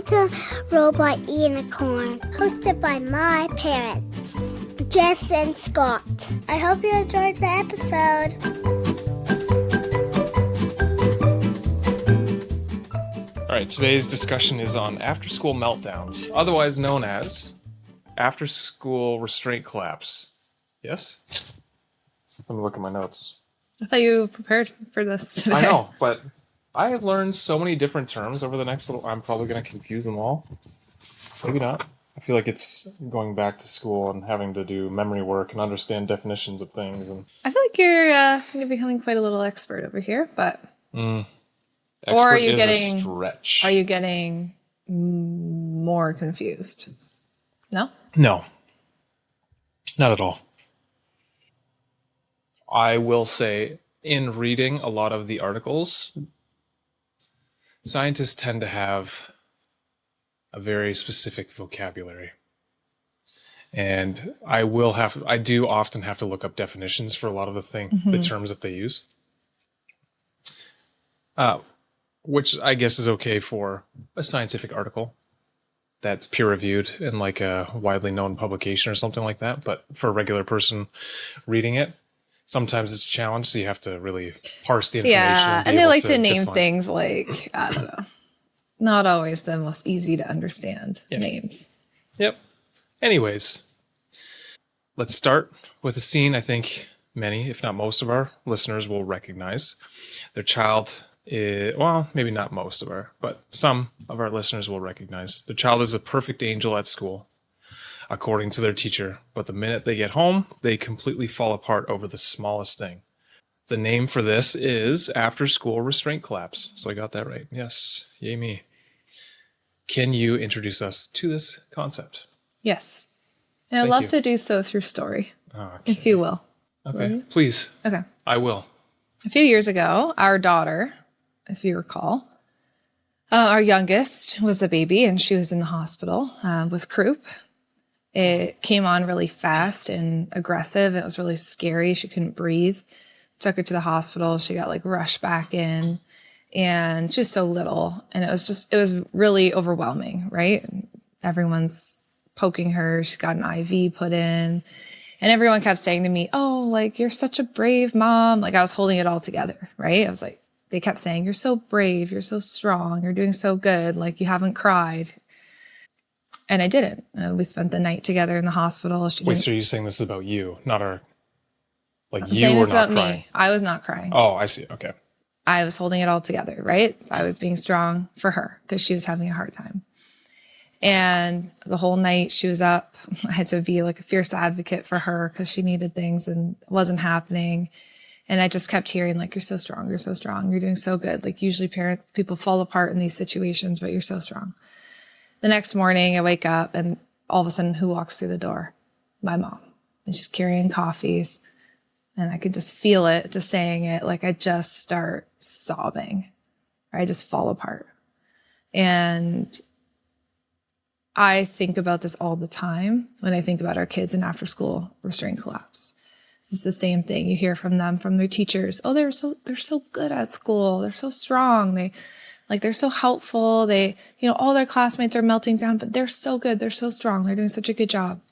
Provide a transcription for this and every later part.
to Robot Unicorn, hosted by my parents, Jess and Scott. I hope you enjoyed the episode. All right, today's discussion is on after-school meltdowns, otherwise known as after-school restraint collapse. Yes? Let me look at my notes. I thought you prepared for this today. I know, but I have learned so many different terms over the next little... I'm probably going to confuse them all. Maybe not. I feel like it's going back to school and having to do memory work and understand definitions of things. And I feel like you're becoming quite a little expert over here, but... Expert or are you is getting a stretch. Are you getting more confused? No? No. Not at all. I will say, in reading a lot of the articles, scientists tend to have a very specific vocabulary. And I do often have to look up definitions for a lot of the terms that they use. Which I guess is okay for a scientific article that's peer-reviewed in like a widely known publication or something like that. But for a regular person reading it, sometimes it's a challenge, so you have to really parse the information. Yeah, and they like to name things like, I don't know, not always the most easy to understand names. Yep. Anyways, let's start with a scene I think many, if not most of our listeners will recognize. Their child... well, maybe not most of but some of our listeners will recognize. The child is a perfect angel at school, according to their teacher. But the minute they get home, they completely fall apart over the smallest thing. The name for this is after-school restraint collapse. So I got that right. Yes. Yay me. Can you introduce us to this concept? Yes. And I'd love to do so through story, if you will. Okay. Please. Okay. I will. A few years ago, our daughter, if you recall, our youngest was a baby and she was in the hospital with croup. It came on really fast and aggressive. It was really scary. She couldn't breathe. Took her to the hospital. She got like rushed back in and she was so little. And it was really overwhelming, right? Everyone's poking her. She's got an IV put in. And everyone kept saying to me, oh, like, you're such a brave mom. Like, I was holding it all together, right? I was like, they kept saying, you're so brave. You're so strong. You're doing so good. Like, you haven't cried. And I didn't. We spent the night together in the hospital. Wait, so you're saying this is about you, not our, like, I'm you saying were this not about crying? me. I was not crying. Oh, I see. Okay. I was holding it all together, right? I was being strong for her because she was having a hard time. And the whole night she was up. I had to be like a fierce advocate for her because she needed things and it wasn't happening. And I just kept hearing like, you're so strong. You're so strong. You're doing so good. Like usually people fall apart in these situations, but you're so strong. The next morning I wake up and all of a sudden who walks through the door? My mom. And she's carrying coffees and I could just feel it, just saying it. Like I just start sobbing or I just fall apart. And I think about this all the time when I think about our kids in after school restraint collapse. It's the same thing. You hear from them, from their teachers. Oh, they're so good at school. They're so strong. They're so helpful. All their classmates are melting down, but they're so good. They're so strong. They're doing such a good job.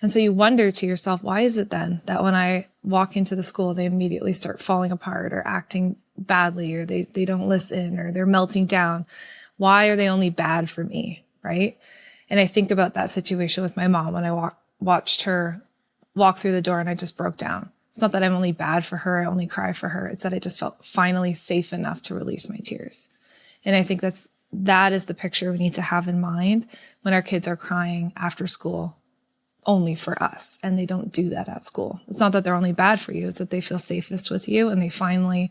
And so you wonder to yourself, why is it then that when I walk into the school, they immediately start falling apart or acting badly, or they don't listen, or they're melting down? Why are they only bad for me? Right? And I think about that situation with my mom when I watched her walk through the door and I just broke down. It's not that I'm only bad for her. I only cry for her. It's that I just felt finally safe enough to release my tears. And I think that is the picture we need to have in mind when our kids are crying after school only for us. And they don't do that at school. It's not that they're only bad for you. It's that they feel safest with you and they finally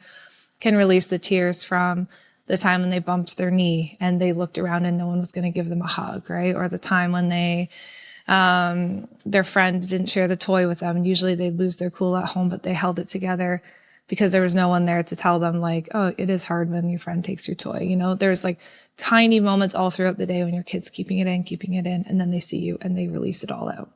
can release the tears from the time when they bumped their knee and they looked around and no one was going to give them a hug, right? Or the time when their friend didn't share the toy with them. And usually they'd lose their cool at home, but they held it together because there was no one there to tell them like, oh, it is hard when your friend takes your toy. There's like tiny moments all throughout the day when your kid's keeping it in, and then they see you and they release it all out.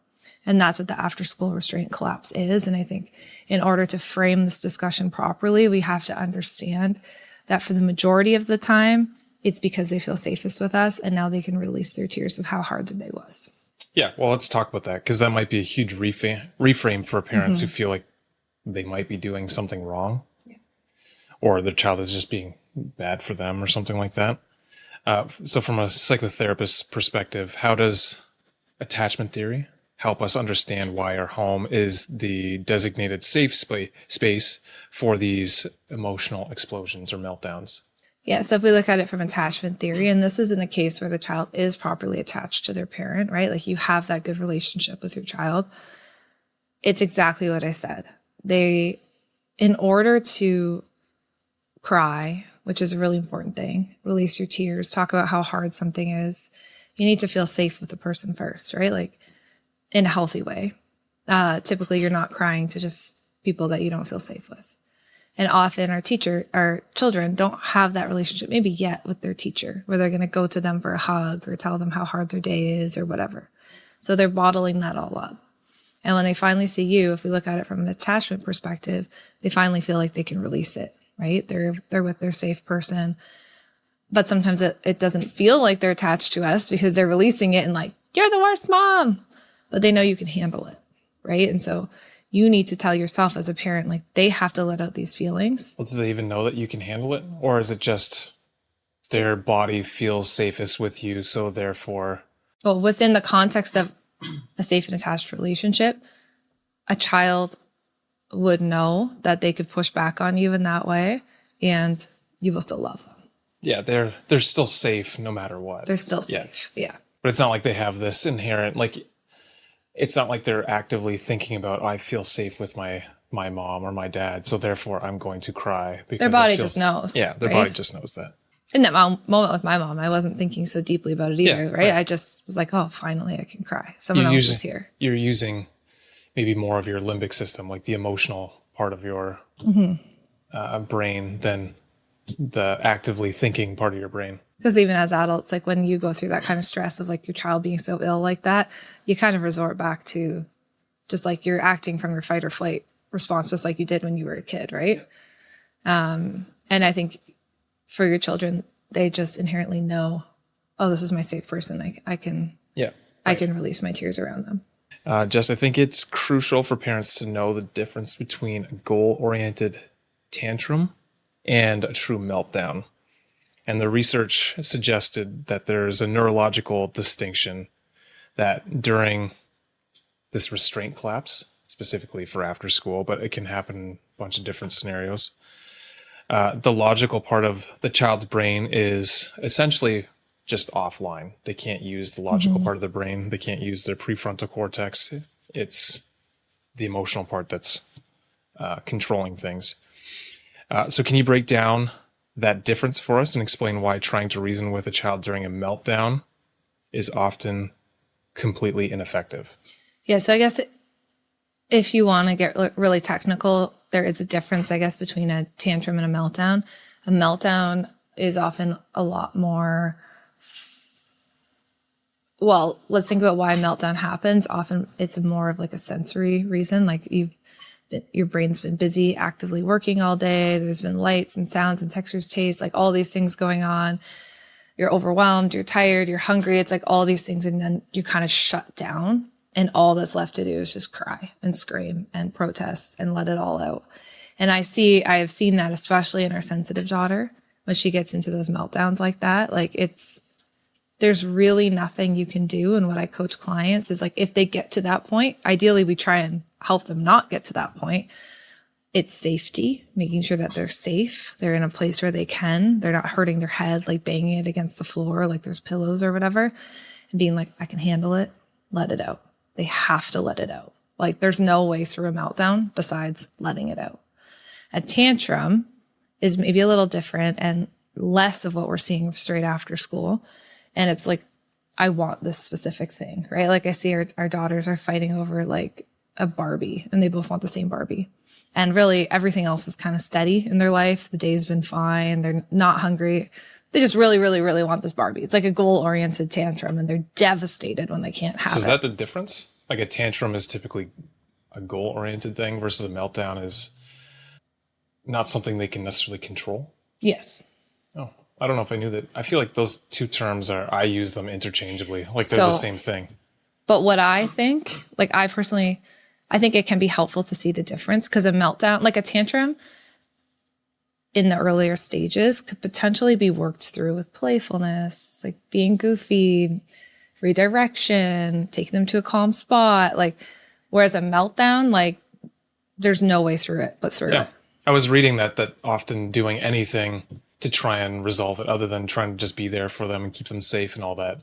And that's what the after school restraint collapse is. And I think in order to frame this discussion properly, we have to understand that for the majority of the time, it's because they feel safest with us, and now they can release their tears of how hard their day was. Yeah, well, let's talk about that, because that might be a huge reframe for parents who feel like they might be doing something wrong, or their child is just being bad for them or something like that. So from a psychotherapist perspective, how does attachment theory help us understand why our home is the designated safe space for these emotional explosions or meltdowns? Yeah, so if we look at it from attachment theory, and this is in the case where the child is properly attached to their parent, right? Like you have that good relationship with your child. It's exactly what I said. They, in order to cry, which is a really important thing, release your tears, talk about how hard something is, you need to feel safe with the person first, right? Like in a healthy way. Typically, you're not crying to just people that you don't feel safe with. And often our children don't have that relationship maybe yet with their teacher, where they're going to go to them for a hug or tell them how hard their day is or whatever. So they're bottling that all up. And when they finally see you, if we look at it from an attachment perspective, they finally feel like they can release it, right? They're with their safe person. But sometimes it doesn't feel like they're attached to us because they're releasing it and like, you're the worst mom. But they know you can handle it, right? And so you need to tell yourself as a parent, like they have to let out these feelings. Well, do they even know that you can handle it? Or is it just their body feels safest with you, so therefore... Well, within the context of a safe and attached relationship, a child would know that they could push back on you in that way and you will still love them. Yeah, they're still safe no matter what. They're still safe, yeah. But it's not like they have this inherent, like... It's not like they're actively thinking about, I feel safe with my mom or my dad, so therefore I'm going to cry. Because their body just knows. Yeah, their body just knows that. In that moment with my mom, I wasn't thinking so deeply about it either, right? I just was like, oh, finally I can cry. Someone else is here. You're using maybe more of your limbic system, like the emotional part of your brain than the actively thinking part of your brain. Because even as adults, like when you go through that kind of stress of like your child being so ill like that, you kind of resort back to just like you're acting from your fight or flight response, just like you did when you were a kid, right? And I think for your children, they just inherently know, oh, this is my safe person. I can release my tears around them. Jess, I think it's crucial for parents to know the difference between a goal-oriented tantrum and a true meltdown. And the research suggested that there's a neurological distinction that during this restraint collapse, specifically for after school, but it can happen in a bunch of different scenarios, the logical part of the child's brain is essentially just offline. They can't use the logical part of the brain. They can't use their prefrontal cortex. It's the emotional part that's controlling things. So can you break down that difference for us and explain why trying to reason with a child during a meltdown is often completely ineffective? Yeah, so I guess if you want to get really technical, there is a difference, I guess, between a tantrum and a meltdown. A meltdown is often a lot more... Well, let's think about why a meltdown happens. Often it's more of like a sensory reason, like your brain's been busy actively working all day. There's been lights and sounds and textures, tastes, like all these things going on. You're overwhelmed, you're tired, you're hungry. It's like all these things. And then you kind of shut down and all that's left to do is just cry and scream and protest and let it all out. And I have seen that, especially in our sensitive daughter, when she gets into those meltdowns like that. Like there's really nothing you can do. And what I coach clients is like, if they get to that point, ideally we try and help them not get to that point. It's safety, making sure that they're safe. They're in a place where they're not hurting their head, like banging it against the floor, like there's pillows or whatever, and being like, I can handle it, let it out. They have to let it out. Like there's no way through a meltdown besides letting it out. A tantrum is maybe a little different and less of what we're seeing straight after school. And it's like, I want this specific thing, right? Like I see our daughters are fighting over like a Barbie and they both want the same Barbie. And really everything else is kind of steady in their life. The day's been fine. They're not hungry. They just really, really, really want this Barbie. It's like a goal-oriented tantrum and they're devastated when they can't have it. So is that the difference? Like a tantrum is typically a goal-oriented thing versus a meltdown is not something they can necessarily control? Yes. Oh, I don't know if I knew that. I feel like those two terms I use them interchangeably. Like they're the same thing. But what I think, like I think it can be helpful to see the difference, because a meltdown, like a tantrum in the earlier stages, could potentially be worked through with playfulness, like being goofy, redirection, taking them to a calm spot. Like, whereas a meltdown, like there's no way through it but through it. I was reading that often doing anything to try and resolve it other than trying to just be there for them and keep them safe and all that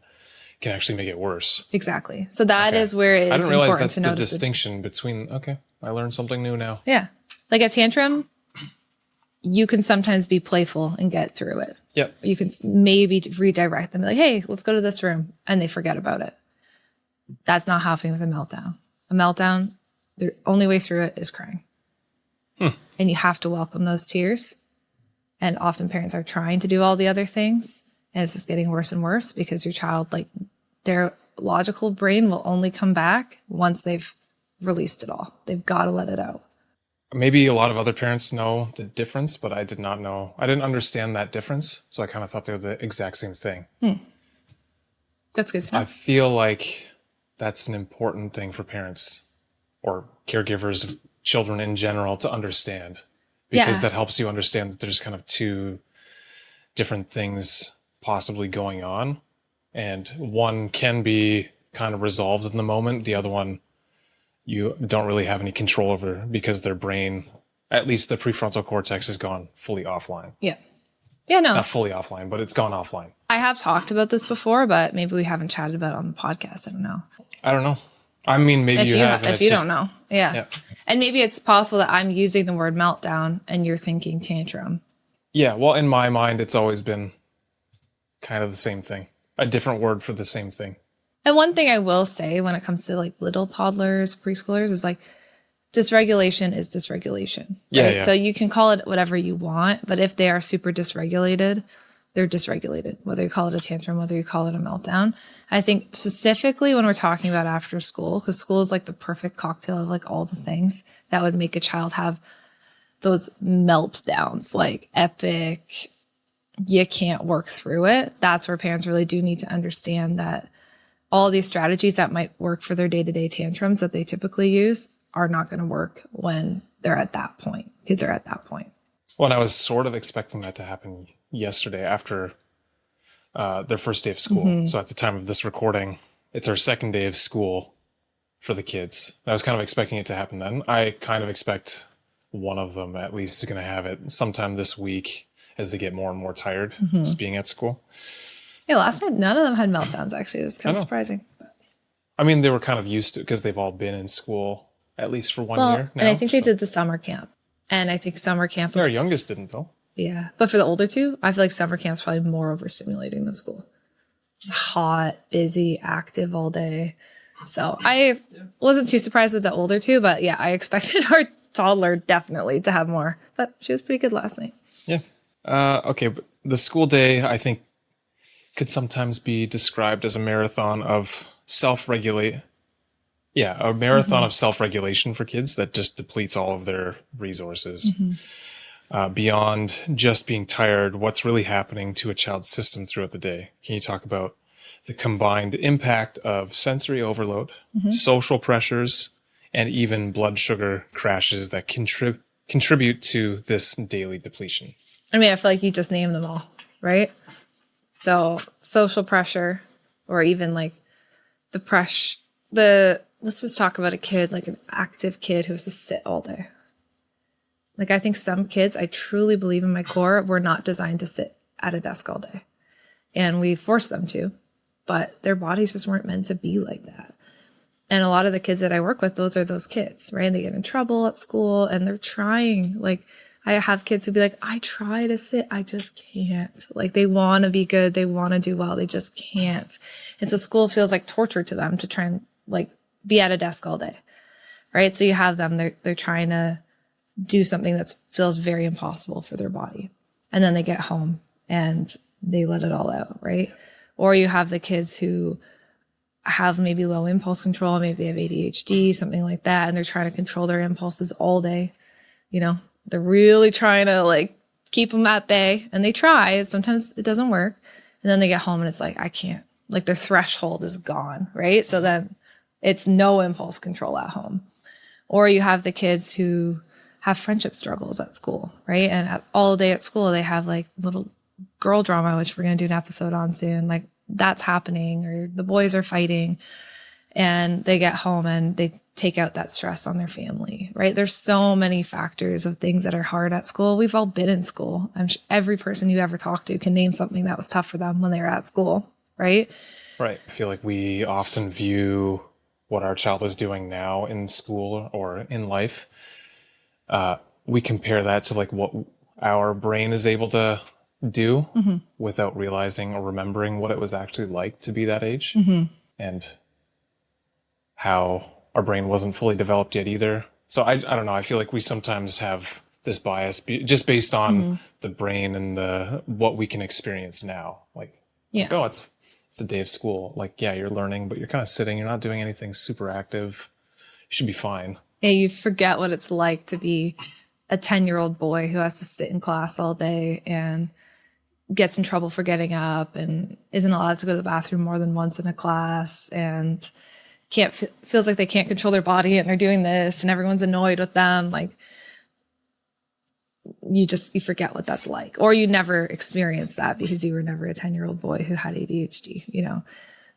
can actually make it worse. Exactly. So that is where it is. I didn't realize important that's to the notice distinction between, okay, I learned something new now. Yeah. Like a tantrum, you can sometimes be playful and get through it. Yep. You can maybe redirect them, like, hey, let's go to this room. And they forget about it. That's not happening with a meltdown. A meltdown, the only way through it is crying. And you have to welcome those tears. And often parents are trying to do all the other things. And it's just getting worse and worse because your child, like their logical brain will only come back once they've released it all. They've got to let it out. Maybe a lot of other parents know the difference, but I did not know. I didn't understand that difference. So I kind of thought they were the exact same thing. That's good to know. I feel like that's an important thing for parents or caregivers of children in general to understand, because that helps you understand that there's kind of two different things possibly going on, and one can be kind of resolved in the moment. The other one you don't really have any control over because their brain, at least the prefrontal cortex, has gone fully offline. Yeah, no. Not fully offline, but it's gone offline. I have talked about this before, but maybe we haven't chatted about it on the podcast. I don't know. I mean, maybe you have. If you don't know. Yeah. And maybe it's possible that I'm using the word meltdown and you're thinking tantrum. Yeah. Well, in my mind, it's always been kind of the same thing. A different word for the same thing. And one thing I will say when it comes to like little toddlers, preschoolers, is like dysregulation is dysregulation. Right? Yeah. So you can call it whatever you want, but if they are super dysregulated, they're dysregulated, whether you call it a tantrum, whether you call it a meltdown. I think specifically when we're talking about after school, because school is like the perfect cocktail of like all the things that would make a child have those meltdowns, like epic, you can't work through it. That's where parents really do need to understand that all these strategies that might work for their day-to-day tantrums that they typically use are not going to work when they're at that point. Kids are at that point. Well, and I was sort of expecting that to happen yesterday after their first day of school. So at the time of this recording, it's our second day of school for the kids. I was kind of expecting it to happen then. I kind of expect one of them at least is going to have it sometime this week as they get more and more tired just being at school. Yeah, last night, none of them had meltdowns, actually. It was kind of surprising. I mean, they were kind of used to it because they've all been in school at least for 1 year now. And I think they did the summer camp. And I think summer camp was... Our youngest didn't, though. Yeah. But for the older two, I feel like summer camp's probably more overstimulating than school. It's hot, busy, active all day. So I wasn't too surprised with the older two, but yeah, I expected our toddler definitely to have more. But she was pretty good last night. Yeah. Okay, but the school day, I think, could sometimes be described as a marathon of self-regulate. Yeah, a marathon of self-regulation for kids that just depletes all of their resources. Beyond just being tired, what's really happening to a child's system throughout the day? Can you talk about the combined impact of sensory overload, social pressures, and even blood sugar crashes that contribute to this daily depletion? I mean, I feel like you just named them all, right? So social pressure, or even like let's just talk about a kid, like an active kid who has to sit all day. Like I think some kids, I truly believe in my core, were not designed to sit at a desk all day. And we forced them to, but their bodies just weren't meant to be like that. And a lot of the kids that I work with, those are those kids, right? They get in trouble at school and they're trying. Like I have kids who be like, I try to sit, I just can't. Like they want to be good, they want to do well, they just can't. And so school feels like torture to them to try and like be at a desk all day, right? So you have them, they're trying to do something that feels very impossible for their body. And then they get home and they let it all out, right? Or you have the kids who have maybe low impulse control, maybe they have ADHD, something like that, and they're trying to control their impulses all day. You know, they're really trying to like keep them at bay, and they try. Sometimes it doesn't work. And then they get home and it's like, I can't, like their threshold is gone, right? So then it's no impulse control at home. Or you have the kids who have friendship struggles at school, right? And all day at school, they have like little girl drama, which we're going to do an episode on soon. Like that's happening, or the boys are fighting, and they get home and they take out that stress on their family, right? There's so many factors of things that are hard at school. We've all been in school. I'm sure every person you ever talk to can name something that was tough for them when they were at school, right? Right. I feel like we often view what our child is doing now in school or in life. We compare that to like what our brain is able to do without realizing or remembering what it was actually like to be that age. And how our brain wasn't fully developed yet either. So I don't know. I feel like we sometimes have this bias just based on the brain and what we can experience now. Like, oh, it's a day of school. Like, yeah, you're learning, but you're kind of sitting. You're not doing anything super active. You should be fine. Yeah, you forget what it's like to be a 10-year-old boy who has to sit in class all day and gets in trouble for getting up and isn't allowed to go to the bathroom more than once in a class, and feels like they can't control their body and they're doing this and everyone's annoyed with them. Like you forget what that's like, or you never experienced that because you were never a 10-year-old boy who had ADHD,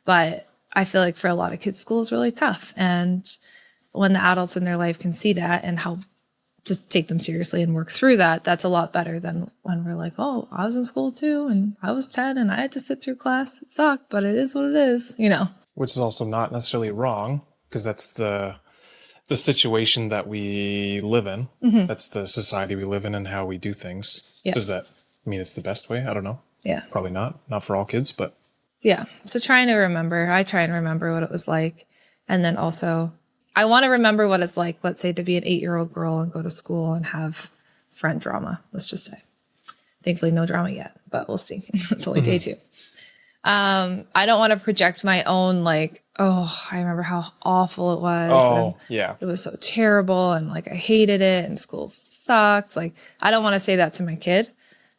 but I feel like for a lot of kids, school is really tough. And when the adults in their life can see that and help just take them seriously and work through that, that's a lot better than when we're like, oh, I was in school too, and I was 10 and I had to sit through class. It sucked, but it is what it is, Which is also not necessarily wrong, because that's the situation that we live in. That's the society we live in and how we do things. Yeah. Does that mean it's the best way? I don't know. Yeah. Probably not. Not for all kids, but. Yeah. So I try and remember what it was like. And then also I want to remember what it's like, let's say, to be an 8-year-old girl and go to school and have friend drama, let's just say. Thankfully, no drama yet, but we'll see. It's only day 2. I don't want to project my own, like, oh, I remember how awful it was. Oh, yeah. It was so terrible. And like, I hated it and school sucked. Like, I don't want to say that to my kid,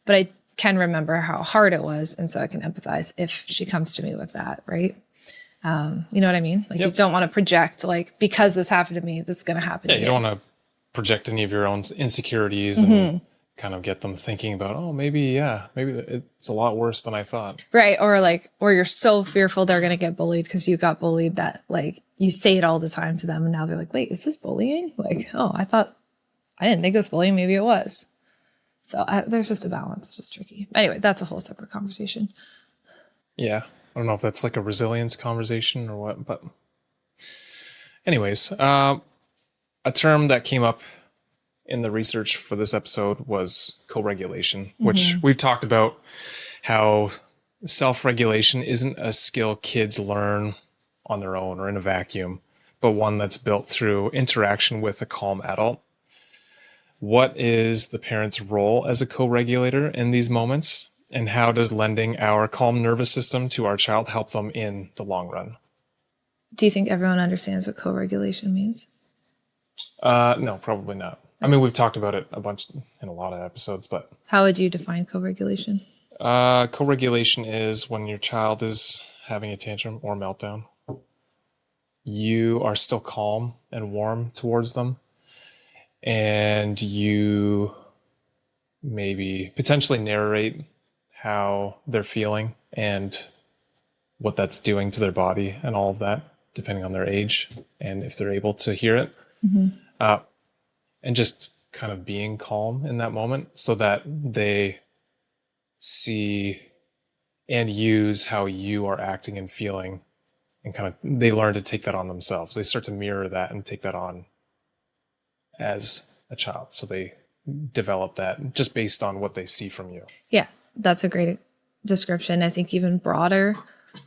but I can remember how hard it was. And so I can empathize if she comes to me with that. Right. You know what I mean? Like, you don't want to project, like, because this happened to me, this is going to happen to you. You don't want to project any of your own insecurities and kind of get them thinking about, oh, maybe it's a lot worse than I thought. Right. Or you're so fearful they're going to get bullied because you got bullied that, like, you say it all the time to them. And now they're like, wait, is this bullying? Like, oh, I didn't think it was bullying. Maybe it was. So there's just a balance. It's just tricky. Anyway, that's a whole separate conversation. Yeah. I don't know if that's like a resilience conversation or what, but anyways, a term that came up in the research for this episode was co-regulation, which we've talked about how self-regulation isn't a skill kids learn on their own or in a vacuum, but one that's built through interaction with a calm adult. What is the parent's role as a co-regulator in these moments? And how does lending our calm nervous system to our child help them in the long run? Do you think everyone understands what co-regulation means? No, probably not. I mean, we've talked about it a bunch in a lot of episodes, but... How would you define co-regulation? Co-regulation is when your child is having a tantrum or meltdown. You are still calm and warm towards them. And you maybe potentially narrate how they're feeling and what that's doing to their body and all of that, depending on their age and if they're able to hear it. And just kind of being calm in that moment so that they see and use how you are acting and feeling, and kind of they learn to take that on themselves. They start to mirror that and take that on as a child. So they develop that just based on what they see from you. Yeah, that's a great description. I think even broader,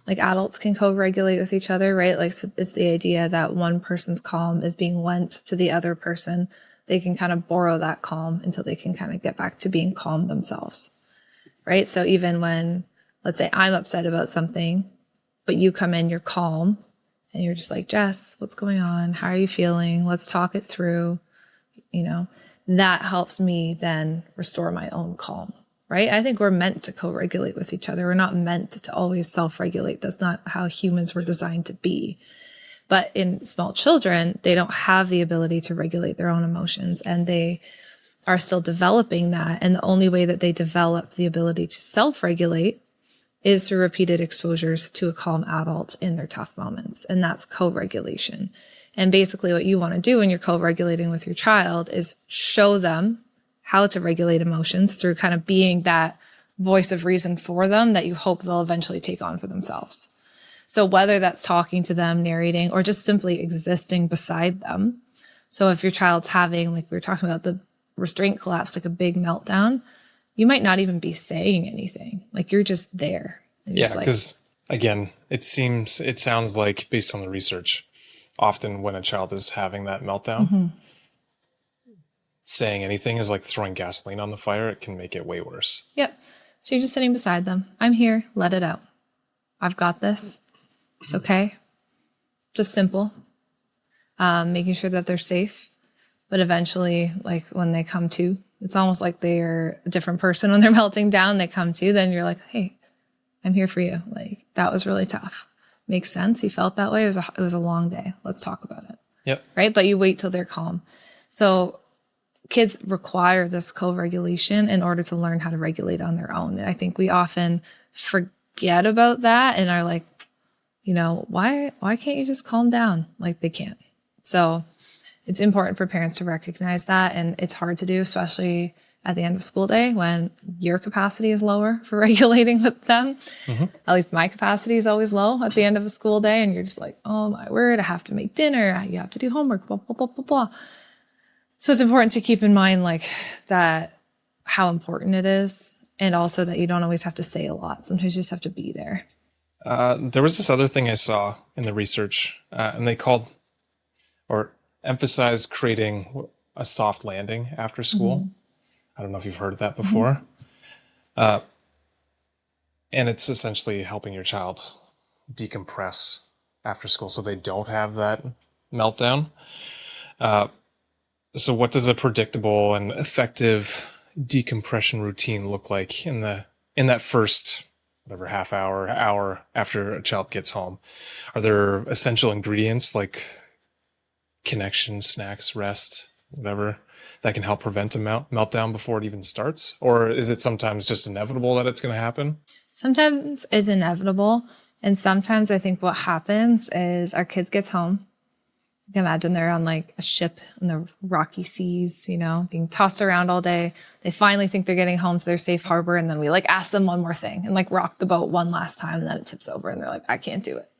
like adults can co-regulate with each other, right? Like, so it's the idea that one person's calm is being lent to the other person. They can kind of borrow that calm until they can kind of get back to being calm themselves, right? So even when, let's say I'm upset about something, but you come in, you're calm, and you're just like, Jess, what's going on? How are you feeling? Let's talk it through. that helps me then restore my own calm, right? I think we're meant to co-regulate with each other. We're not meant to always self-regulate. That's not how humans were designed to be. But in small children, they don't have the ability to regulate their own emotions, and they are still developing that. And the only way that they develop the ability to self-regulate is through repeated exposures to a calm adult in their tough moments. And that's co-regulation. And basically what you want to do when you're co-regulating with your child is show them how to regulate emotions through kind of being that voice of reason for them that you hope they'll eventually take on for themselves. So whether that's talking to them, narrating, or just simply existing beside them. So if your child's having, like we were talking about, the restraint collapse, like a big meltdown, you might not even be saying anything. Like you're just there. Yeah, because again, it sounds like, based on the research, often when a child is having that meltdown, saying anything is like throwing gasoline on the fire. It can make it way worse. Yep. So you're just sitting beside them. I'm here. Let it out. I've got this. It's okay. Just simple. Making sure that they're safe. But eventually, like when they come to, it's almost like they're a different person when they're melting down. They come to, then you're like, hey, I'm here for you. Like, that was really tough. Makes sense. You felt that way. It was a long day. Let's talk about it. Yep. Right. But you wait till they're calm. So kids require this co-regulation in order to learn how to regulate on their own. And I think we often forget about that and are like, why can't you just calm down? Like they can't. So it's important for parents to recognize that. And it's hard to do, especially at the end of school day when your capacity is lower for regulating with them. Mm-hmm. At least my capacity is always low at the end of a school day. And you're just like, oh my word, I have to make dinner. You have to do homework, blah, blah, blah, blah, blah. So it's important to keep in mind like that, how important it is. And also that you don't always have to say a lot. Sometimes you just have to be there. There was this other thing I saw in the research, and they called or emphasized creating a soft landing after school. Mm-hmm. I don't know if you've heard of that before. Mm-hmm. And it's essentially helping your child decompress after school so they don't have that meltdown. So what does a predictable and effective decompression routine look like in that first half hour after a child gets home? Are there essential ingredients like connection, snacks, rest, whatever, that can help prevent a meltdown before it even starts? Or is it sometimes just inevitable that it's going to happen? Sometimes it's inevitable. And sometimes I think what happens is our kid gets home. You can imagine they're on like a ship in the rocky seas, being tossed around all day. They finally think they're getting home to their safe harbor. And then we like ask them one more thing and like rock the boat one last time. And then it tips over and they're like, I can't do it.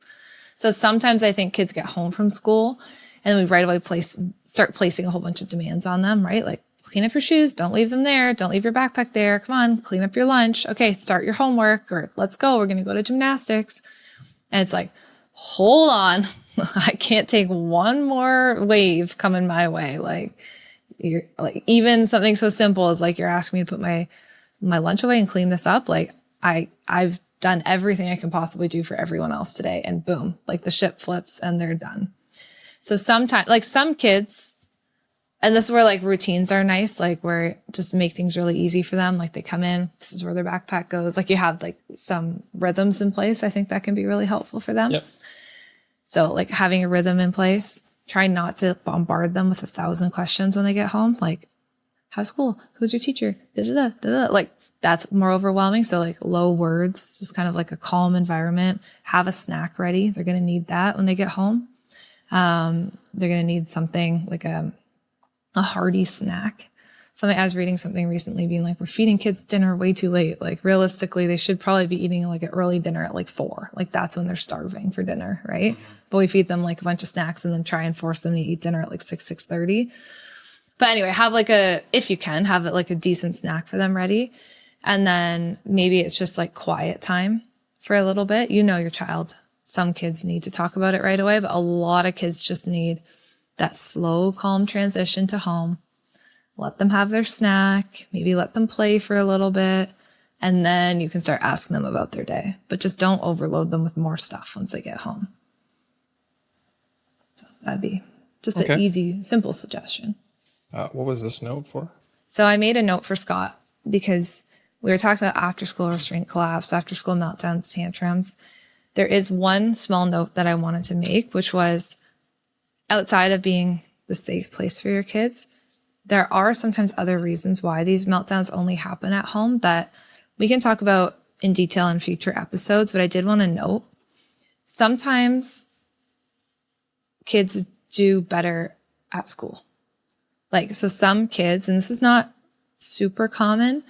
So sometimes I think kids get home from school and we right away start placing a whole bunch of demands on them, right? Like clean up your shoes. Don't leave them there. Don't leave your backpack there. Come on, clean up your lunch. Okay, start your homework, or let's go. We're going to go to gymnastics. And it's like, hold on. I can't take one more wave coming my way. Like you're like, even something so simple as like, you're asking me to put my lunch away and clean this up. Like I've done everything I can possibly do for everyone else today. And boom, like the ship flips and they're done. So sometimes like some kids, and this is where like routines are nice, like where just make things really easy for them. Like they come in, this is where their backpack goes. Like you have like some rhythms in place. I think that can be really helpful for them. Yep. So like having a rhythm in place, try not to bombard them with 1,000 questions when they get home. Like, how's school? Who's your teacher? Da-da-da-da-da. Like that's more overwhelming. So like low words, just kind of like a calm environment. Have a snack ready. They're going to need that when they get home. They're going to need something like a hearty snack. I was reading something recently being like, we're feeding kids dinner way too late. Like realistically, they should probably be eating like an early dinner at like 4. Like that's when they're starving for dinner, right? Mm-hmm. But we feed them like a bunch of snacks and then try and force them to eat dinner at like 6:30. But anyway, if you can, have it like a decent snack for them ready. And then maybe it's just like quiet time for a little bit. Your child. Some kids need to talk about it right away, but a lot of kids just need that slow, calm transition to home. Let them have their snack, maybe let them play for a little bit, and then you can start asking them about their day. But just don't overload them with more stuff once they get home. So that'd be just an easy, simple suggestion. What was this note for? So I made a note for Scott because we were talking about after school restraint collapse, after school meltdowns, tantrums. There is one small note that I wanted to make, which was outside of being the safe place for your kids, there are sometimes other reasons why these meltdowns only happen at home that we can talk about in detail in future episodes. But I did want to note, sometimes kids do better at school. Like, so some kids, and this is not super common,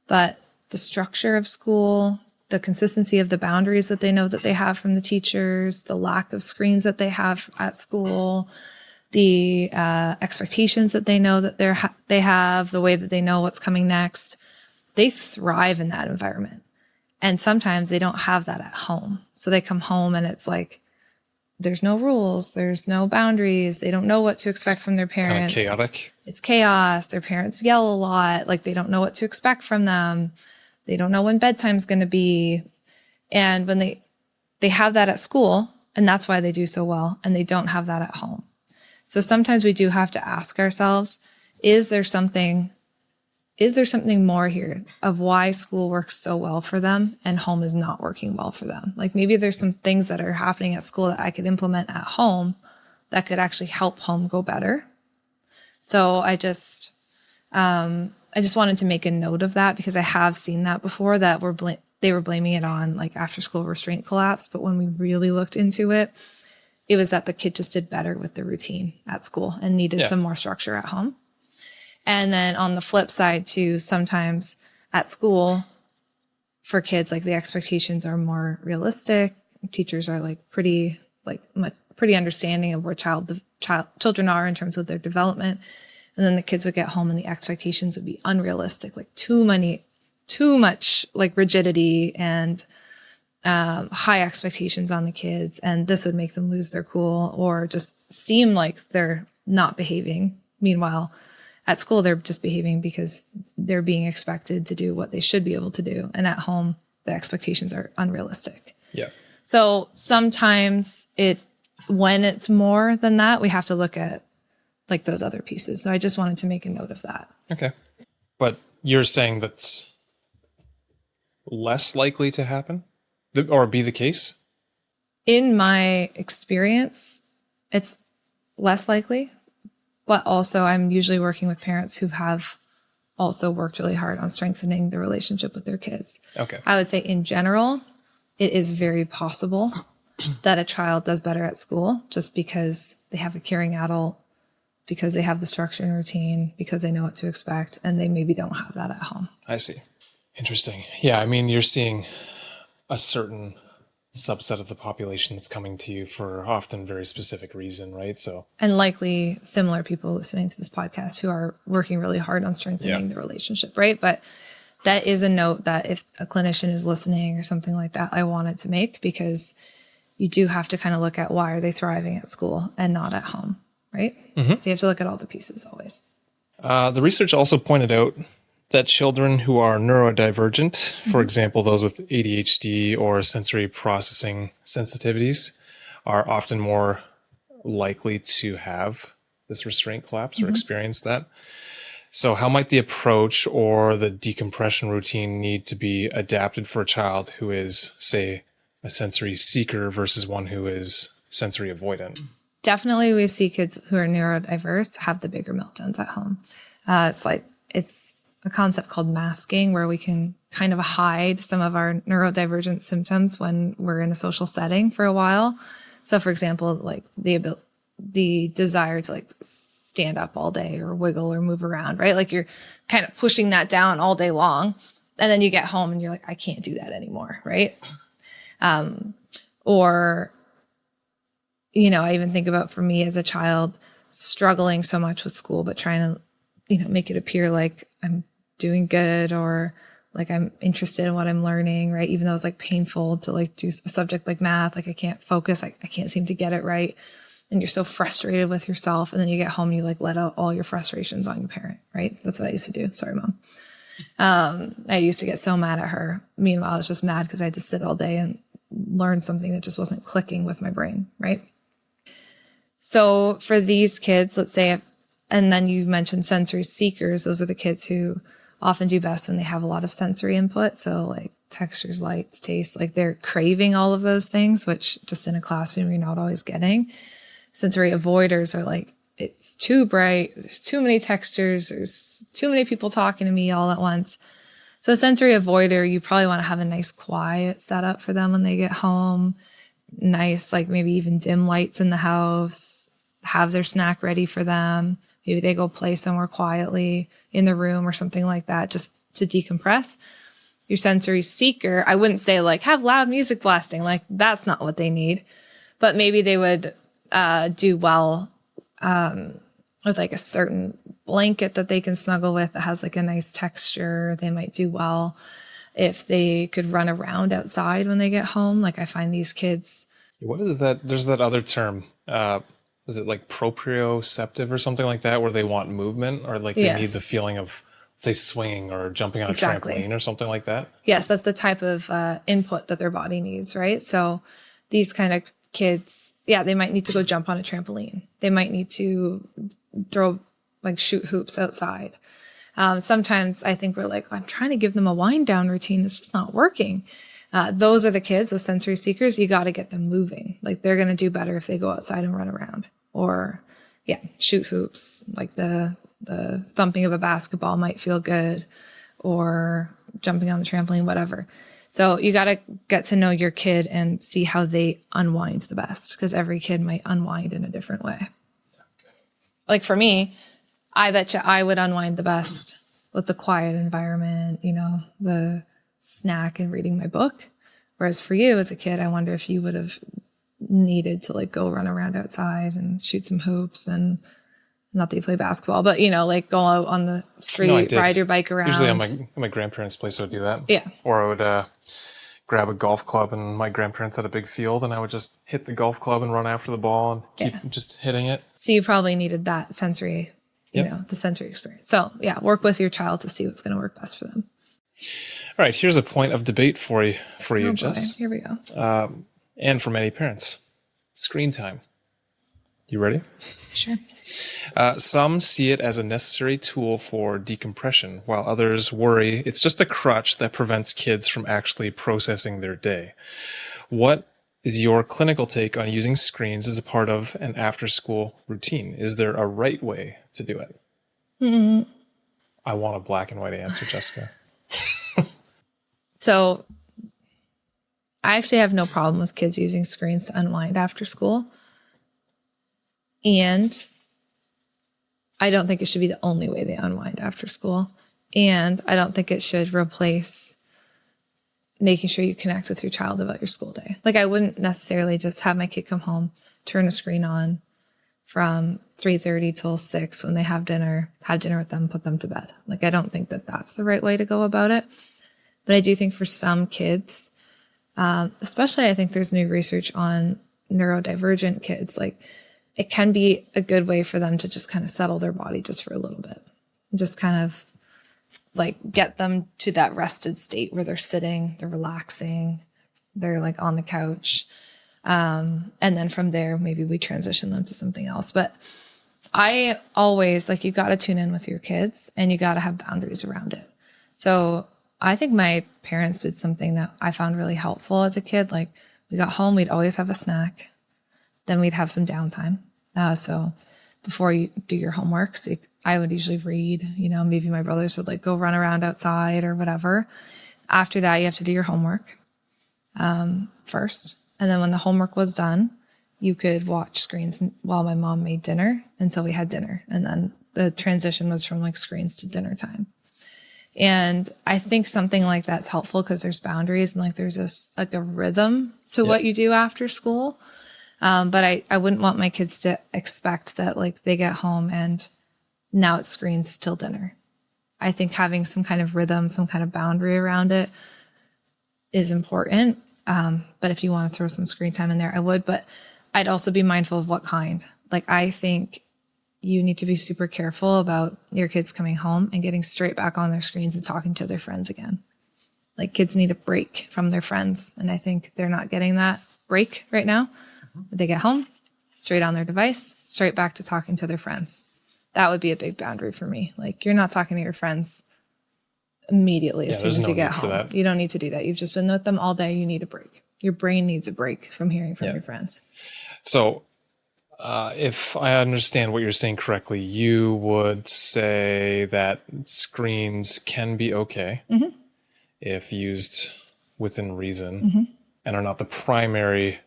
but the structure of school, the consistency of the boundaries that they know that they have from the teachers, the lack of screens that they have at school, the expectations that they know that they have, the way that they know what's coming next, they thrive in that environment. And sometimes they don't have that at home. So they come home and it's like, there's no rules, there's no boundaries. They don't know what to expect from their parents. Kind of chaotic. It's chaos. Their parents yell a lot. Like, they don't know what to expect from them. They don't know when bedtime's going to be. And when they have that at school, and that's why they do so well, and they don't have that at home. So sometimes we do have to ask ourselves, is there something more here of why school works so well for them and home is not working well for them? Like, maybe there's some things that are happening at school that I could implement at home that could actually help home go better. So I just wanted to make a note of that because I have seen that before, that they were blaming it on like after school restraint collapse. But when we really looked into it, it was that the kid just did better with the routine at school and needed some more structure at home. And then on the flip side too, sometimes at school for kids, like the expectations are more realistic. Teachers are like pretty understanding of where children are in terms of their development. And then the kids would get home and the expectations would be unrealistic, like too much like rigidity and high expectations on the kids. And this would make them lose their cool or just seem like they're not behaving. Meanwhile, at school, they're just behaving because they're being expected to do what they should be able to do. And at home, the expectations are unrealistic. Yeah. So sometimes when it's more than that, we have to look at like those other pieces. So I just wanted to make a note of that. Okay. But you're saying that's less likely to happen or be the case? In my experience, it's less likely. But also, I'm usually working with parents who have also worked really hard on strengthening the relationship with their kids. Okay. I would say in general, it is very possible that a child does better at school just because they have a caring adult, because they have the structure and routine, because they know what to expect, and they maybe don't have that at home. I see. Interesting. Yeah, I mean, you're seeing a certain subset of the population that's coming to you for often very specific reason, right? So, and likely similar people listening to this podcast who are working really hard on strengthening the relationship, right? But that is a note that if a clinician is listening or something like that, I wanted to make, because you do have to kind of look at why are they thriving at school and not at home, right? Mm-hmm. So you have to look at all the pieces always. The research also pointed out that children who are neurodivergent, for example, those with ADHD or sensory processing sensitivities, are often more likely to have this restraint collapse or experience that. So how might the approach or the decompression routine need to be adapted for a child who is, say, a sensory seeker versus one who is sensory avoidant? Definitely we see kids who are neurodiverse have the bigger meltdowns at home. It's a concept called masking, where we can kind of hide some of our neurodivergent symptoms when we're in a social setting for a while. So for example, like the desire to like stand up all day or wiggle or move around, right? Like you're kind of pushing that down all day long. And then you get home and you're like, I can't do that anymore, right? Or, you know, I even think about for me as a child struggling so much with school, but trying to, you know, make it appear like I'm doing good or like I'm interested in what I'm learning, right? Even though it's like painful to like do a subject like math, like I can't focus, I can't seem to get it right. And you're so frustrated with yourself. And then you get home and you like let out all your frustrations on your parent, right? That's what I used to do. Sorry, Mom. I used to get so mad at her. Meanwhile, I was just mad because I had to sit all day and learn something that just wasn't clicking with my brain, right? So for these kids, let's say And then you mentioned sensory seekers. Those are the kids who often do best when they have a lot of sensory input. So like textures, lights, taste, like they're craving all of those things, which just in a classroom, you're not always getting. Sensory avoiders are like, it's too bright, there's too many textures, there's too many people talking to me all at once. So sensory avoider, you probably want to have a nice quiet setup for them when they get home. Nice, like maybe even dim lights in the house, have their snack ready for them. Maybe they go play somewhere quietly in the room or something like that, just to decompress. Your sensory seeker, I wouldn't say like have loud music blasting, like that's not what they need, but maybe they would do well with like a certain blanket that they can snuggle with that has like a nice texture. They might do well if they could run around outside when they get home. Like I find these kids. What is that? There's that other term. Is it like proprioceptive or something like that, where they want movement, or like they need the feeling of, say, swinging or jumping on a trampoline or something like that? Yes, that's the type of input that their body needs, right? So these kind of kids, they might need to go jump on a trampoline. They might need to shoot hoops outside. Sometimes I think we're like, I'm trying to give them a wind down routine. It's just not working. Those are the kids, those sensory seekers. You got to get them moving. Like they're going to do better if they go outside and run around or shoot hoops. Like the thumping of a basketball might feel good, or jumping on the trampoline, whatever. So you got to get to know your kid and see how they unwind the best, because every kid might unwind in a different way. Like for me, I bet you I would unwind the best with the quiet environment, the snack and reading my book. Whereas for you as a kid, I wonder if you would have needed to like go run around outside and shoot some hoops, and not that you play basketball, but like go out on the street, ride your bike around. Usually at my grandparents' place I would do that. Yeah. Or I would grab a golf club, and my grandparents had a big field, and I would just hit the golf club and run after the ball and keep just hitting it. So you probably needed that sensory, the sensory experience. So work with your child to see what's going to work best for them. All right, here's a point of debate for you, Jess. Here we go. And for many parents, screen time. You ready? Sure. Some see it as a necessary tool for decompression, while others worry it's just a crutch that prevents kids from actually processing their day. What is your clinical take on using screens as a part of an after-school routine? Is there a right way to do it? Mm-hmm. I want a black and white answer, Jessica. So I actually have no problem with kids using screens to unwind after school. And I don't think it should be the only way they unwind after school. And I don't think it should replace making sure you connect with your child about your school day. Like I wouldn't necessarily just have my kid come home, turn a screen on from 3:30 till 6 when they have dinner with them, put them to bed. Like I don't think that that's the right way to go about it. But I do think for some kids, especially I think there's new research on neurodivergent kids, like it can be a good way for them to just kind of settle their body just for a little bit. Just kind of like get them to that rested state where they're sitting, they're relaxing, they're like on the couch. And then from there, maybe we transition them to something else. But I always like, you got to tune in with your kids and you got to have boundaries around it. So I think my parents did something that I found really helpful as a kid. Like we got home, we'd always have a snack. Then we'd have some downtime. So before you do your homework, so I would usually read, maybe my brothers would like go run around outside or whatever. After that, you have to do your homework first. And then when the homework was done, you could watch screens while my mom made dinner until we had dinner. And then the transition was from like screens to dinner time. And I think something like that's helpful because there's boundaries and like there's a rhythm to what you do after school. But I wouldn't want my kids to expect that like they get home and now it's screens till dinner. I think having some kind of rhythm, some kind of boundary around it is important. But if you want to throw some screen time in there, I would, but I'd also be mindful of what kind. Like I think you need to be super careful about your kids coming home and getting straight back on their screens and talking to their friends again. Like kids need a break from their friends. And I think they're not getting that break right now. They get home, straight on their device, straight back to talking to their friends. That would be a big boundary for me. Like, you're not talking to your friends immediately as soon as you get home. You don't need to do that. You've just been with them all day. You need a break. Your brain needs a break from hearing from your friends. So if I understand what you're saying correctly, you would say that screens can be okay if used within reason and are not the primary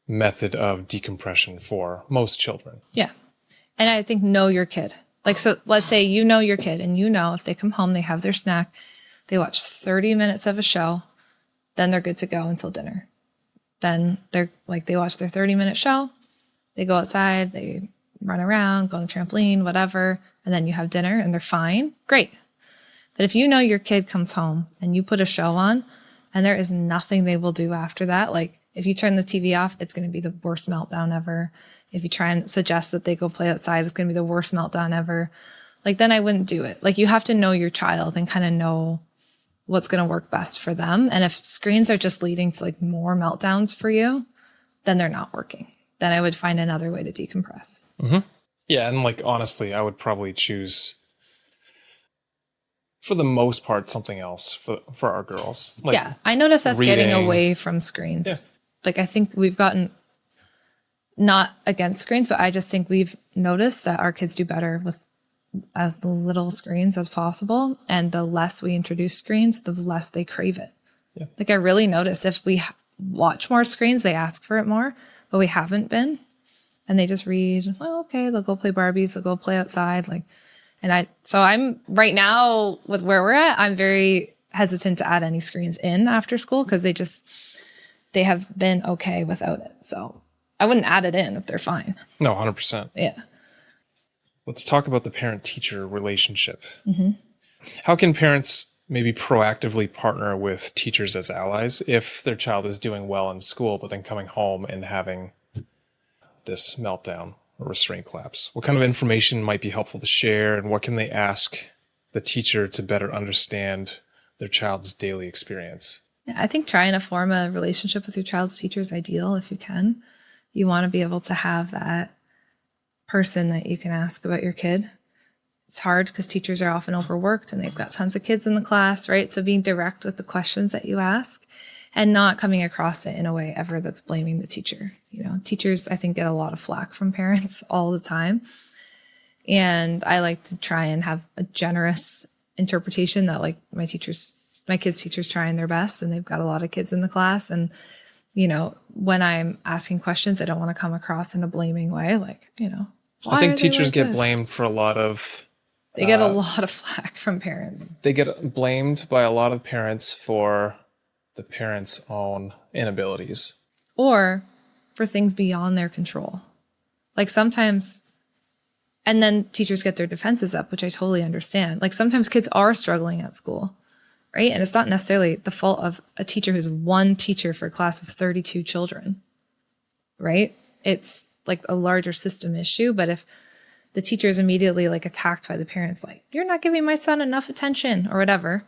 method of decompression for most children. Yeah. And I think know your kid. Like, so let's say you know your kid and you know if they come home, they have their snack, they watch 30 minutes of a show, then they're good to go until dinner. Then they're like, they watch their 30-minute show, they go outside, they run around, go on the trampoline, whatever, and then you have dinner and they're fine. Great. But if you know your kid comes home and you put a show on and there is nothing they will do after that, like, if you turn the TV off, it's going to be the worst meltdown ever. If you try and suggest that they go play outside, it's going to be the worst meltdown ever. Like, then I wouldn't do it. Like, you have to know your child and kind of know what's going to work best for them. And if screens are just leading to like more meltdowns for you, then they're not working. Then I would find another way to decompress. Yeah. And like, honestly, I would probably choose, for the most part, something else for our girls. Like, yeah. I notice us getting reading. away from screens. Yeah. Like, I think we've gotten, not against screens, but I just think we've noticed that our kids do better with as little screens as possible. And the less we introduce screens, the less they crave it. Yeah. Like, I really notice if we watch more screens, they ask for it more, but we haven't been. And they just read, well, okay, they'll go play Barbies, they'll go play outside. Like, so I'm right now with where we're at, I'm very hesitant to add any screens in after school because they have been okay without it. So I wouldn't add it in if they're fine. No, 100%. Yeah. Let's talk about the parent-teacher relationship. How can parents maybe proactively partner with teachers as allies if their child is doing well in school, but then coming home and having this meltdown or restraint collapse? What kind of information might be helpful to share, and what can they ask the teacher to better understand their child's daily experience? Yeah, I think trying to form a relationship with your child's teacher is ideal if you can. You want to be able to have that person that you can ask about your kid. It's hard because teachers are often overworked and they've got tons of kids in the class, right? So being direct with the questions that you ask and not coming across it in a way ever that's blaming the teacher. You know, teachers, I think, get a lot of flack from parents all the time. And I like to try and have a generous interpretation that, like, my kids' teachers trying their best and they've got a lot of kids in the class. And, you know, when I'm asking questions, I don't want to come across in a blaming way. Like, you know, I think teachers get blamed for a lot of... They get a lot of flack from parents. They get blamed by a lot of parents for the parents' own inabilities. Or for things beyond their control. Like, sometimes, and then teachers get their defenses up, which I totally understand. Like, sometimes kids are struggling at school, right? And it's not necessarily the fault of a teacher who's one teacher for a class of 32 children, right? It's like a larger system issue. But if the teacher is immediately like attacked by the parents, like, you're not giving my son enough attention or whatever,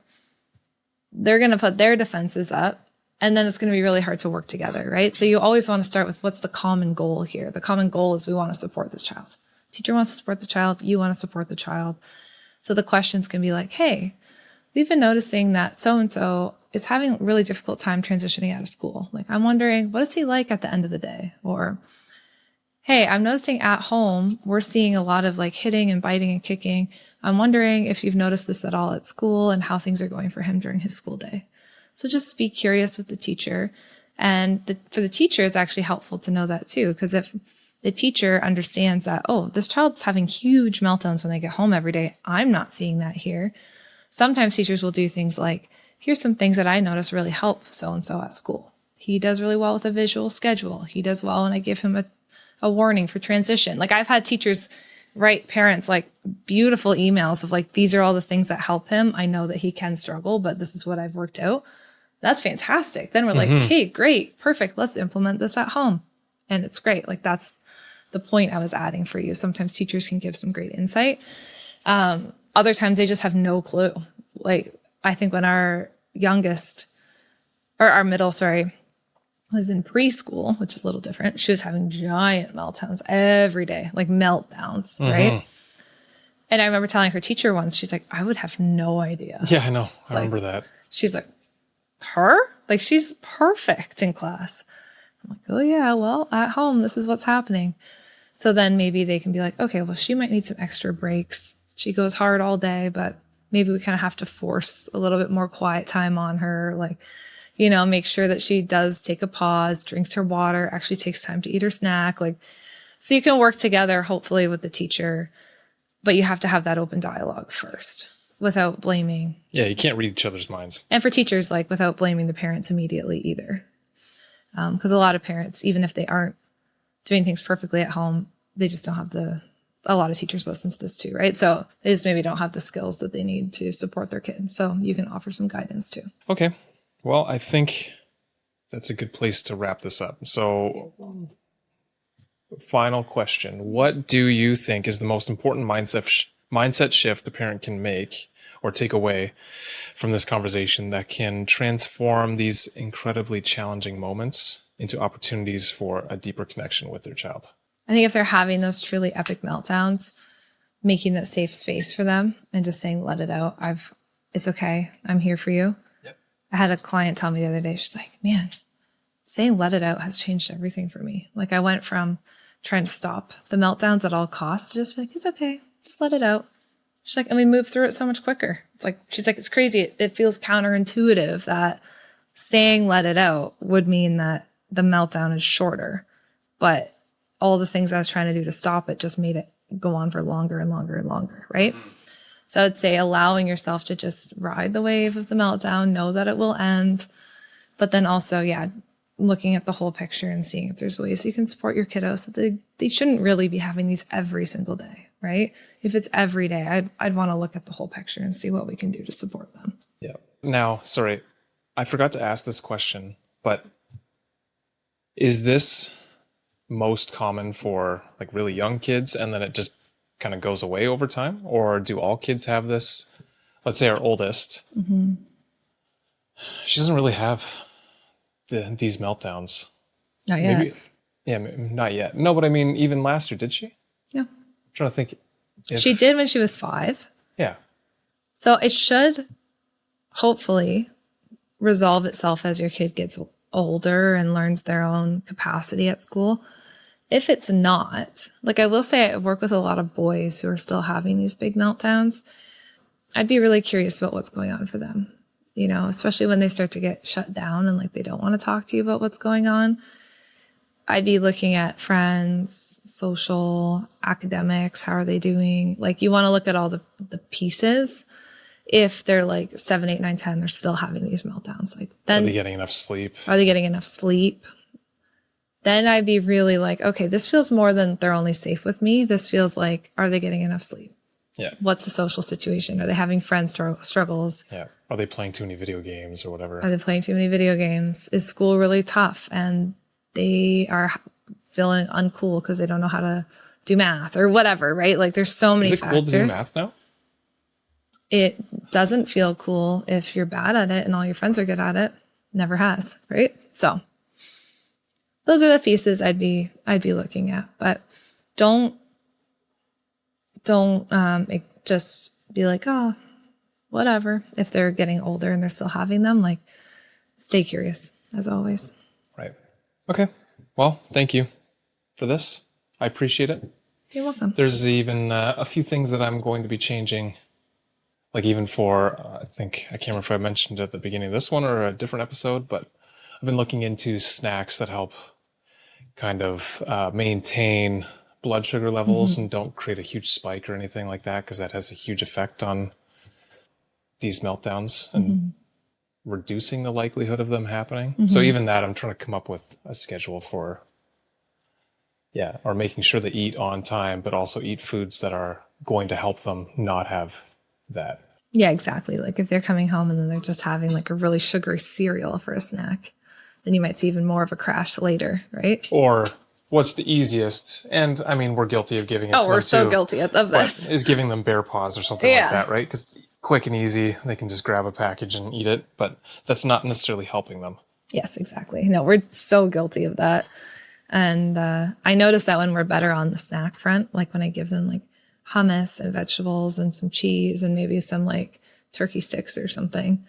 they're going to put their defenses up, and then it's going to be really hard to work together, right? So you always want to start with, what's the common goal here? The common goal is we want to support this child. Teacher wants to support the child. You want to support the child. So the questions can be like, hey, we've been noticing that so-and-so is having a really difficult time transitioning out of school. Like, I'm wondering, what is he like at the end of the day? Or, hey, I'm noticing at home, we're seeing a lot of like hitting and biting and kicking. I'm wondering if you've noticed this at all at school and how things are going for him during his school day. So just be curious with the teacher. And for the teacher, it's actually helpful to know that too. Because if the teacher understands that, oh, this child's having huge meltdowns when they get home every day, I'm not seeing that here. Sometimes teachers will do things like, here's some things that I notice really help so-and-so at school. He does really well with a visual schedule. He does well when I give him a warning for transition. Like, I've had teachers write parents like beautiful emails of like, these are all the things that help him. I know that he can struggle, but this is what I've worked out. That's fantastic. Then we're like, hey, great, perfect. Let's implement this at home. And it's great. Like, that's the point I was adding for you. Sometimes teachers can give some great insight. Other times they just have no clue. Like, I think when our middle, was in preschool, which is a little different. She was having giant meltdowns every day, like meltdowns, right? And I remember telling her teacher once, she's like, I would have no idea. Yeah, I know. I remember that. She's like, her? Like, she's perfect in class. I'm like, oh yeah, well, at home, this is what's happening. So then maybe they can be like, okay, well, she might need some extra breaks. She goes hard all day, but maybe we kind of have to force a little bit more quiet time on her. Like, you know, make sure that she does take a pause, drinks her water, actually takes time to eat her snack. Like, so you can work together, hopefully, with the teacher, but you have to have that open dialogue first without blaming. Yeah, you can't read each other's minds. And for teachers, like, without blaming the parents immediately either. Because a lot of parents, even if they aren't doing things perfectly at home, they just don't have a lot of teachers listen to this too, right? So they just maybe don't have the skills that they need to support their kid. So you can offer some guidance too. Okay. Well, I think that's a good place to wrap this up. So final question. What do you think is the most important mindset shift a parent can make or take away from this conversation that can transform these incredibly challenging moments into opportunities for a deeper connection with their child? I think if they're having those truly epic meltdowns, making that safe space for them and just saying, let it out. It's okay. I'm here for you. Yep. I had a client tell me the other day, she's like, man, saying let it out has changed everything for me. Like, I went from trying to stop the meltdowns at all costs to just be like, it's okay. Just let it out. She's like, and we move through it so much quicker. It's like, she's like, it's crazy. It feels counterintuitive that saying let it out would mean that the meltdown is shorter, but all the things I was trying to do to stop it just made it go on for longer and longer and longer, right? So I'd say allowing yourself to just ride the wave of the meltdown, know that it will end, but then also, looking at the whole picture and seeing if there's ways you can support your kiddos so they shouldn't really be having these every single day, right? If it's every day, I'd want to look at the whole picture and see what we can do to support them. Yeah. Now, sorry, I forgot to ask this question, but is this most common for like really young kids and then it just kind of goes away over time? Or do all kids have this? Let's say our oldest, she doesn't really have these meltdowns. Not yet. Maybe, yeah, not yet. No, but I mean, even last year, did she? Yeah. I'm trying to think. She did when she was 5. Yeah. So it should hopefully resolve itself as your kid gets older and learns their own capacity at school. If it's not, like, I will say I work with a lot of boys who are still having these big meltdowns. I'd be really curious about what's going on for them, you know, especially when they start to get shut down and like they don't want to talk to you about what's going on. I'd be looking at friends, social, academics, how are they doing? Like, you want to look at all the pieces. If they're like 7, 8, 9, 10, they're still having these meltdowns. Like, then Are they getting enough sleep? Then I'd be really like, okay, this feels more than they're only safe with me. This feels like, are they getting enough sleep? Yeah. What's the social situation? Are they having friend struggles? Yeah. Are they playing too many video games or whatever? Are they playing too many video games? Is school really tough? And they are feeling uncool because they don't know how to do math or whatever, right? Like, there's so many factors. Is it cool to do math now? It doesn't feel cool if you're bad at it and all your friends are good at it. Never has, right? So those are the pieces I'd be looking at, but don't just be like, oh, whatever. If they're getting older and they're still having them, like, stay curious as always. Right. Okay. Well, thank you for this. I appreciate it. You're welcome. There's even a few things that I'm going to be changing. Like, even for, I can't remember if I mentioned it at the beginning of this one or a different episode, but I've been looking into snacks that help kind of maintain blood sugar levels and don't create a huge spike or anything like that, because that has a huge effect on these meltdowns and reducing the likelihood of them happening. So even that, I'm trying to come up with a schedule for, or making sure they eat on time, but also eat foods that are going to help them not have that. Yeah, exactly. Like, if they're coming home and then they're just having like a really sugary cereal for a snack, then you might see even more of a crash later, right? Or what's the easiest, and I mean, we're guilty of giving it to them too. Oh, we're so guilty of this. Is giving them bear paws or something like that, right? Because it's quick and easy. They can just grab a package and eat it, but that's not necessarily helping them. Yes, exactly. No, we're so guilty of that. And I notice that when we're better on the snack front, like when I give them like hummus and vegetables and some cheese and maybe some like turkey sticks or something,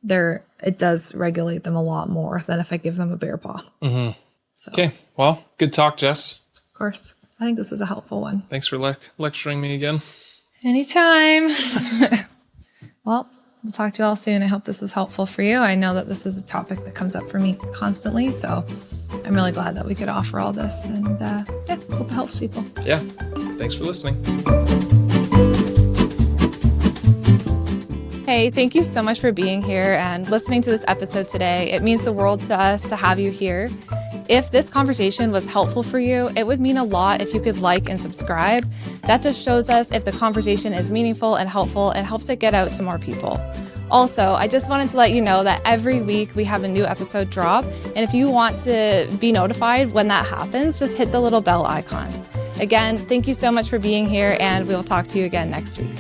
it does regulate them a lot more than if I give them a bear paw. So, Okay. Well, good talk, Jess. of course, I think this was a helpful one. Thanks for lecturing me again. Anytime. Well, we'll talk to you all soon. I hope this was helpful for you. I know that this is a topic that comes up for me constantly, so I'm really glad that we could offer all this, and hope it helps people. Yeah. Thanks for listening. Hey, thank you so much for being here and listening to this episode today. It means the world to us to have you here. If this conversation was helpful for you, it would mean a lot if you could like and subscribe. That just shows us if the conversation is meaningful and helpful and helps it get out to more people. Also, I just wanted to let you know that every week we have a new episode drop, and if you want to be notified when that happens, just hit the little bell icon. Again, thank you so much for being here, and we will talk to you again next week.